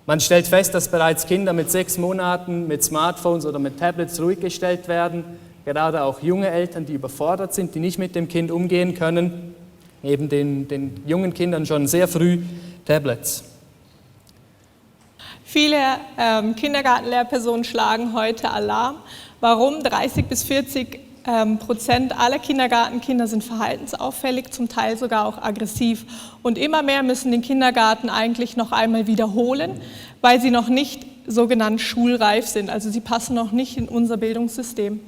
Man stellt fest, dass bereits Kinder mit 6 Monaten mit Smartphones oder mit Tablets ruhig gestellt werden. Gerade auch junge Eltern, die überfordert sind, die nicht mit dem Kind umgehen können, eben den jungen Kindern schon sehr früh Tablets. Viele Kindergartenlehrpersonen schlagen heute Alarm. Warum? 30-40% aller Kindergartenkinder sind verhaltensauffällig, zum Teil sogar auch aggressiv. Und immer mehr müssen den Kindergarten eigentlich noch einmal wiederholen, weil sie noch nicht sogenannt schulreif sind. Also sie passen noch nicht in unser Bildungssystem.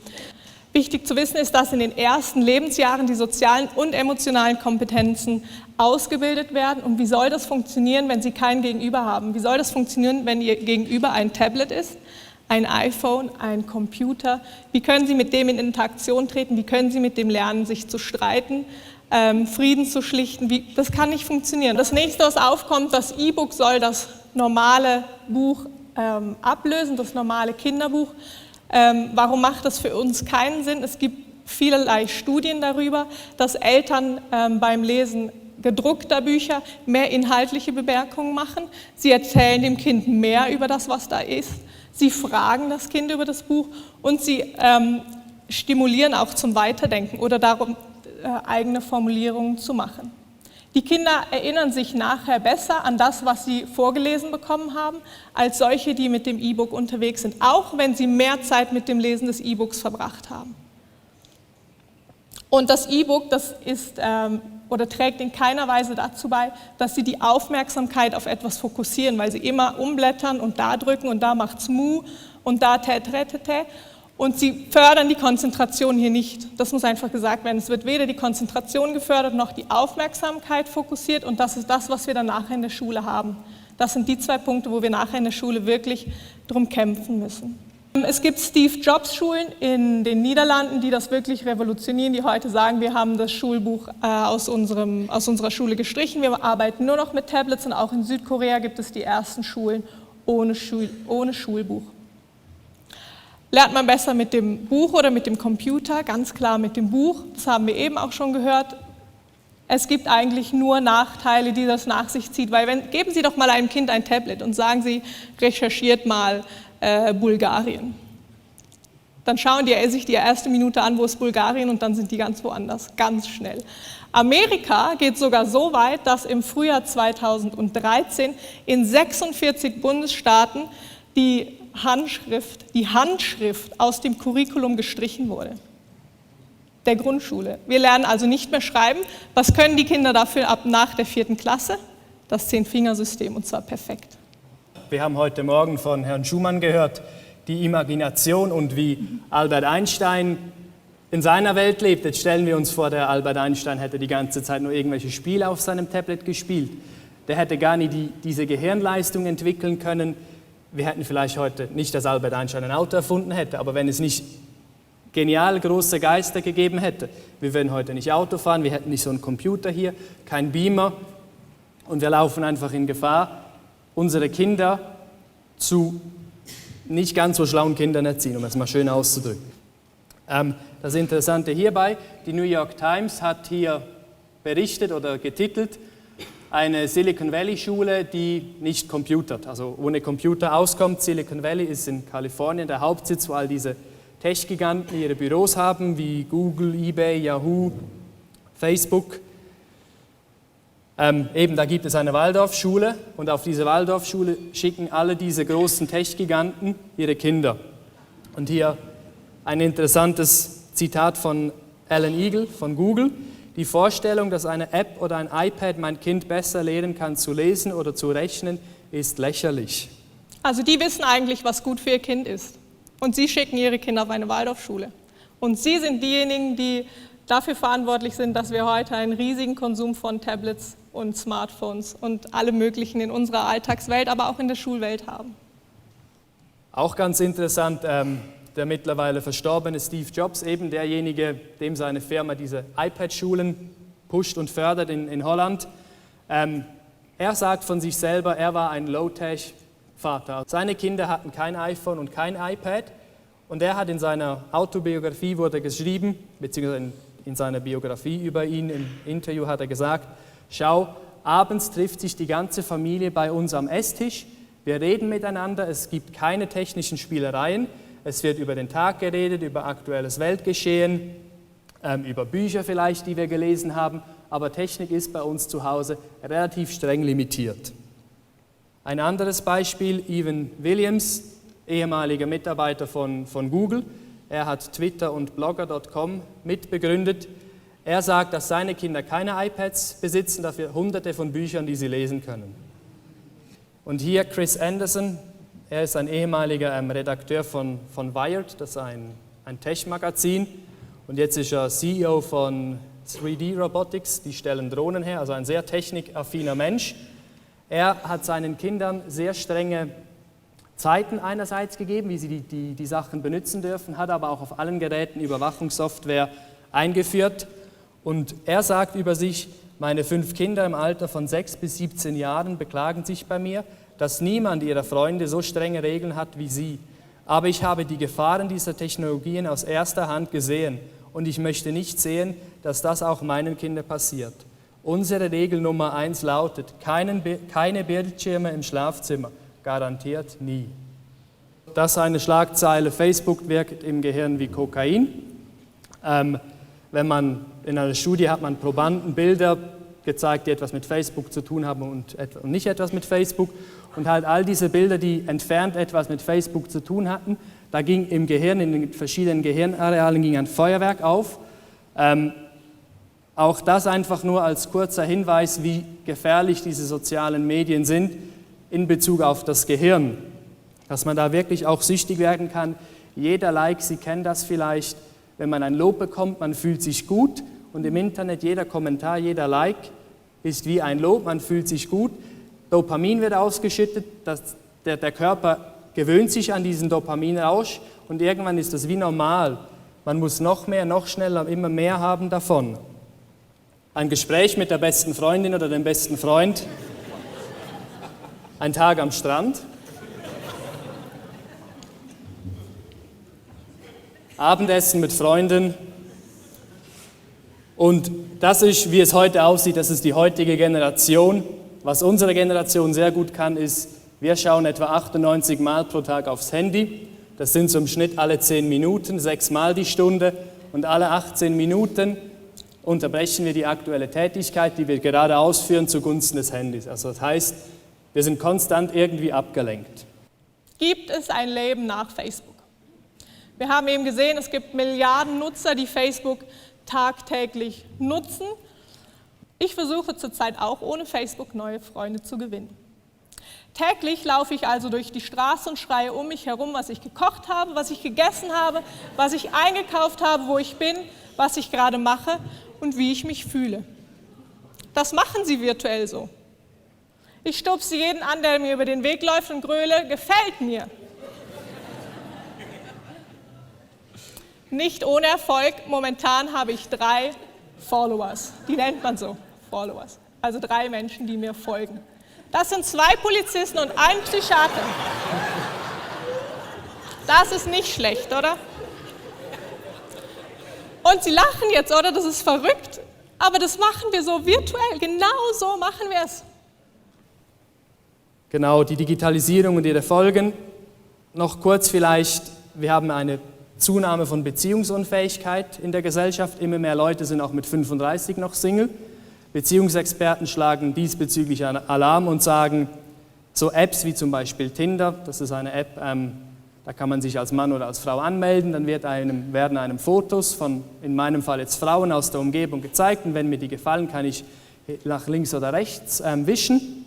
Wichtig zu wissen ist, dass in den ersten Lebensjahren die sozialen und emotionalen Kompetenzen ausgebildet werden. Und wie soll das funktionieren, wenn Sie kein Gegenüber haben? Wie soll das funktionieren, wenn Ihr Gegenüber ein Tablet ist, ein iPhone, ein Computer? Wie können Sie mit dem in Interaktion treten? Wie können Sie mit dem lernen, sich zu streiten, Frieden zu schlichten? Das kann nicht funktionieren. Das nächste, was aufkommt, das E-Book soll das normale Buch ablösen, das normale Kinderbuch. Warum macht das für uns keinen Sinn? Es gibt vielerlei Studien darüber, dass Eltern beim Lesen gedruckter Bücher mehr inhaltliche Bemerkungen machen. Sie erzählen dem Kind mehr über das, was da ist. Sie fragen das Kind über das Buch und sie stimulieren auch zum Weiterdenken oder darum, eigene Formulierungen zu machen. Die Kinder erinnern sich nachher besser an das, was sie vorgelesen bekommen haben, als solche, die mit dem E-Book unterwegs sind, auch wenn sie mehr Zeit mit dem Lesen des E-Books verbracht haben. Und das E-Book, das ist oder trägt in keiner Weise dazu bei, dass sie die Aufmerksamkeit auf etwas fokussieren, weil sie immer umblättern und da drücken und da macht's Mu und da tä. Und sie fördern die Konzentration hier nicht. Das muss einfach gesagt werden. Es wird weder die Konzentration gefördert, noch die Aufmerksamkeit fokussiert. Und das ist das, was wir dann nachher in der Schule haben. Das sind die 2 Punkte, wo wir nachher in der Schule wirklich drum kämpfen müssen. Es gibt Steve Jobs Schulen in den Niederlanden, die das wirklich revolutionieren, die heute sagen, wir haben das Schulbuch aus unserer Schule gestrichen. Wir arbeiten nur noch mit Tablets und auch in Südkorea gibt es die ersten Schulen ohne Schulbuch. Lernt man besser mit dem Buch oder mit dem Computer? Ganz klar mit dem Buch, das haben wir eben auch schon gehört. Es gibt eigentlich nur Nachteile, die das nach sich zieht, weil geben Sie doch mal einem Kind ein Tablet und sagen Sie, recherchiert mal Bulgarien. Dann schauen die sich die erste Minute an, wo ist Bulgarien und dann sind die ganz woanders, ganz schnell. Amerika geht sogar so weit, dass im Frühjahr 2013 in 46 Bundesstaaten die Handschrift aus dem Curriculum gestrichen wurde, der Grundschule. Wir lernen also nicht mehr schreiben. Was können die Kinder dafür ab nach der 4. Klasse? Das 10-Fingersystem und zwar perfekt. Wir haben heute Morgen von Herrn Schumann gehört, die Imagination und wie Albert Einstein in seiner Welt lebt. Jetzt stellen wir uns vor, der Albert Einstein hätte die ganze Zeit nur irgendwelche Spiele auf seinem Tablet gespielt. Der hätte gar nie diese Gehirnleistung entwickeln können. Wir hätten vielleicht heute nicht, dass Albert Einstein ein Auto erfunden hätte, aber wenn es nicht genial große Geister gegeben hätte, wir würden heute nicht Auto fahren, wir hätten nicht so einen Computer hier, kein Beamer und wir laufen einfach in Gefahr, unsere Kinder zu nicht ganz so schlauen Kindern erziehen, um es mal schön auszudrücken. Das Interessante hierbei, die New York Times hat hier berichtet oder getitelt, eine Silicon Valley Schule, die nicht computert, also ohne Computer auskommt. Silicon Valley ist in Kalifornien der Hauptsitz, wo all diese Tech-Giganten ihre Büros haben, wie Google, eBay, Yahoo, Facebook. Eben, da gibt es eine Waldorfschule und auf diese Waldorfschule schicken alle diese großen Tech-Giganten ihre Kinder. Und hier ein interessantes Zitat von Alan Eagle von Google. Die Vorstellung, dass eine App oder ein iPad mein Kind besser lehren kann zu lesen oder zu rechnen, ist lächerlich. Also die wissen eigentlich, was gut für ihr Kind ist. Und sie schicken ihre Kinder auf eine Waldorfschule. Und sie sind diejenigen, die dafür verantwortlich sind, dass wir heute einen riesigen Konsum von Tablets und Smartphones und alle möglichen in unserer Alltagswelt, aber auch in der Schulwelt haben. Auch ganz interessant, der mittlerweile verstorbene Steve Jobs, eben derjenige, dem seine Firma diese iPad-Schulen pusht und fördert in Holland. Er sagt von sich selber, er war ein Low-Tech-Vater. Seine Kinder hatten kein iPhone und kein iPad und er hat in seiner Autobiografie, wurde geschrieben, beziehungsweise in seiner Biografie über ihn, im Interview hat er gesagt, schau, abends trifft sich die ganze Familie bei uns am Esstisch, Wir reden miteinander, es gibt keine technischen Spielereien, es wird über den Tag geredet, über aktuelles Weltgeschehen, über Bücher vielleicht, die wir gelesen haben, aber Technik ist bei uns zu Hause relativ streng limitiert. Ein anderes Beispiel, Evan Williams, ehemaliger Mitarbeiter von Google, er hat Twitter und Blogger.com mitbegründet. Er sagt, dass seine Kinder keine iPads besitzen, dafür hunderte von Büchern, die sie lesen können. Und hier Chris Anderson, er ist ein ehemaliger Redakteur von Wired, das ist ein Tech-Magazin. Und jetzt ist er CEO von 3D Robotics, die stellen Drohnen her, also ein sehr technikaffiner Mensch. Er hat seinen Kindern sehr strenge Zeiten einerseits gegeben, wie sie die Sachen benutzen dürfen, hat aber auch auf allen Geräten Überwachungssoftware eingeführt. Und er sagt über sich, meine 5 Kinder im Alter von 6 bis 17 Jahren beklagen sich bei mir, dass niemand ihrer Freunde so strenge Regeln hat wie sie. Aber ich habe die Gefahren dieser Technologien aus erster Hand gesehen und ich möchte nicht sehen, dass das auch meinen Kindern passiert. Unsere Regel Nummer 1 lautet, keine Bildschirme im Schlafzimmer, garantiert nie. Das ist eine Schlagzeile, Facebook wirkt im Gehirn wie Kokain. Wenn man in einer Studie hat man Probanden Bilder gezeigt, die etwas mit Facebook zu tun haben und nicht etwas mit Facebook. Und halt all diese Bilder, die entfernt etwas mit Facebook zu tun hatten, da ging im Gehirn, in den verschiedenen Gehirnarealen ging ein Feuerwerk auf. Auch das einfach nur als kurzer Hinweis, wie gefährlich diese sozialen Medien sind in Bezug auf das Gehirn. Dass man da wirklich auch süchtig werden kann. Jeder Like, Sie kennen das vielleicht, wenn man ein Lob bekommt, man fühlt sich gut. Und im Internet jeder Kommentar, jeder Like ist wie ein Lob, man fühlt sich gut. Dopamin wird ausgeschüttet, der Körper gewöhnt sich an diesen Dopaminrausch und irgendwann ist das wie normal. Man muss noch mehr, noch schneller, immer mehr haben davon. Ein Gespräch mit der besten Freundin oder dem besten Freund, ein Tag am Strand, Abendessen mit Freunden. Und das ist, wie es heute aussieht, das ist die heutige Generation. Was unsere Generation sehr gut kann, ist, wir schauen etwa 98 Mal pro Tag aufs Handy. Das sind so im Schnitt alle 10 Minuten, 6 Mal die Stunde. Und alle 18 Minuten unterbrechen wir die aktuelle Tätigkeit, die wir gerade ausführen, zugunsten des Handys. Also das heißt, wir sind konstant irgendwie abgelenkt. Gibt es ein Leben nach Facebook? Wir haben eben gesehen, es gibt Milliarden Nutzer, die Facebook tagtäglich nutzen. Ich versuche zurzeit auch ohne Facebook neue Freunde zu gewinnen. Täglich laufe ich also durch die Straße und schreie um mich herum, was ich gekocht habe, was ich gegessen habe, was ich eingekauft habe, wo ich bin, was ich gerade mache und wie ich mich fühle. Das machen sie virtuell so. Ich stupse jeden an, der mir über den Weg läuft und gröle, gefällt mir. Nicht ohne Erfolg. Momentan habe ich 3 Followers. Die nennt man so, Followers. Also 3 Menschen, die mir folgen. Das sind 2 Polizisten und ein Psychiater. Das ist nicht schlecht, oder? Und Sie lachen jetzt, oder? Das ist verrückt. Aber das machen wir so virtuell. Genau so machen wir es. Genau, die Digitalisierung und ihre Folgen. Noch kurz vielleicht, wir haben eine Zunahme von Beziehungsunfähigkeit in der Gesellschaft. Immer mehr Leute sind auch mit 35 noch Single. Beziehungsexperten schlagen diesbezüglich Alarm und sagen, so Apps wie zum Beispiel Tinder, das ist eine App, da kann man sich als Mann oder als Frau anmelden, dann werden einem Fotos von, in meinem Fall jetzt Frauen aus der Umgebung gezeigt und wenn mir die gefallen, kann ich nach links oder rechts wischen.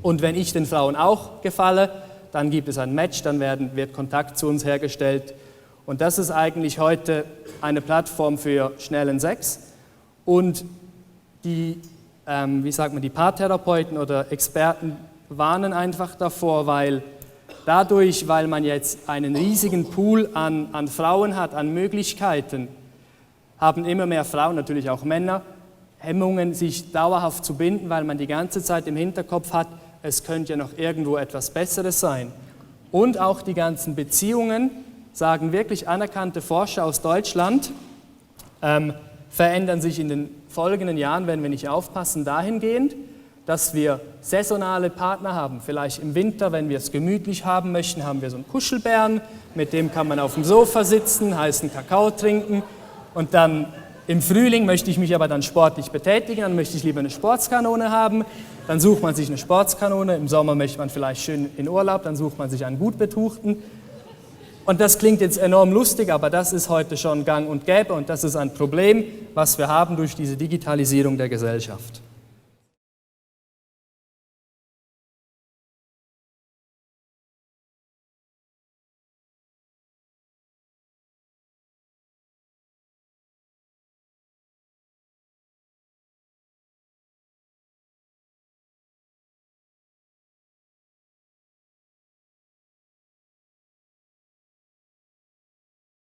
Und wenn ich den Frauen auch gefalle, dann gibt es ein Match, dann wird Kontakt zu uns hergestellt. Und das ist eigentlich heute eine Plattform für schnellen Sex. Und die Paartherapeuten oder Experten warnen einfach davor, weil man jetzt einen riesigen Pool an Frauen hat, an Möglichkeiten, haben immer mehr Frauen, natürlich auch Männer, Hemmungen, sich dauerhaft zu binden, weil man die ganze Zeit im Hinterkopf hat, es könnte ja noch irgendwo etwas Besseres sein. Und auch die ganzen Beziehungen, sagen wirklich anerkannte Forscher aus Deutschland, verändern sich in den folgenden Jahren, wenn wir nicht aufpassen, dahingehend, dass wir saisonale Partner haben. Vielleicht im Winter, wenn wir es gemütlich haben möchten, haben wir so einen Kuschelbären, mit dem kann man auf dem Sofa sitzen, heißen Kakao trinken. Und dann im Frühling möchte ich mich aber dann sportlich betätigen, dann möchte ich lieber eine Sportskanone haben. Dann sucht man sich eine Sportskanone, im Sommer möchte man vielleicht schön in Urlaub, dann sucht man sich einen gut betuchten. Und das klingt jetzt enorm lustig, aber das ist heute schon gang und gäbe und das ist ein Problem, was wir haben durch diese Digitalisierung der Gesellschaft.